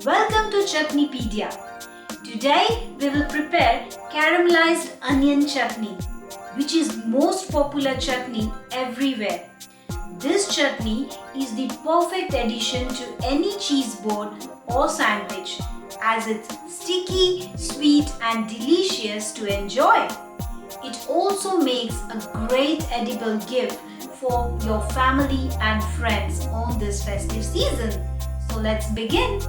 Welcome to ChutneyPedia. Today we will prepare caramelized onion chutney, which is most popular chutney everywhere. This chutney is the perfect addition to any cheese board or sandwich as it's sticky, sweet and delicious to enjoy. It also makes a great edible gift for your family and friends on this festive season. So let's begin.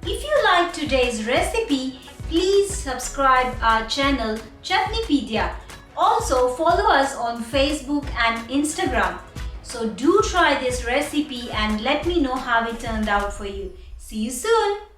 If you like today's recipe, please subscribe our channel ChutneyPedia. Also follow us on Facebook and Instagram. So do try this recipe and let me know how it turned out for you. See you soon.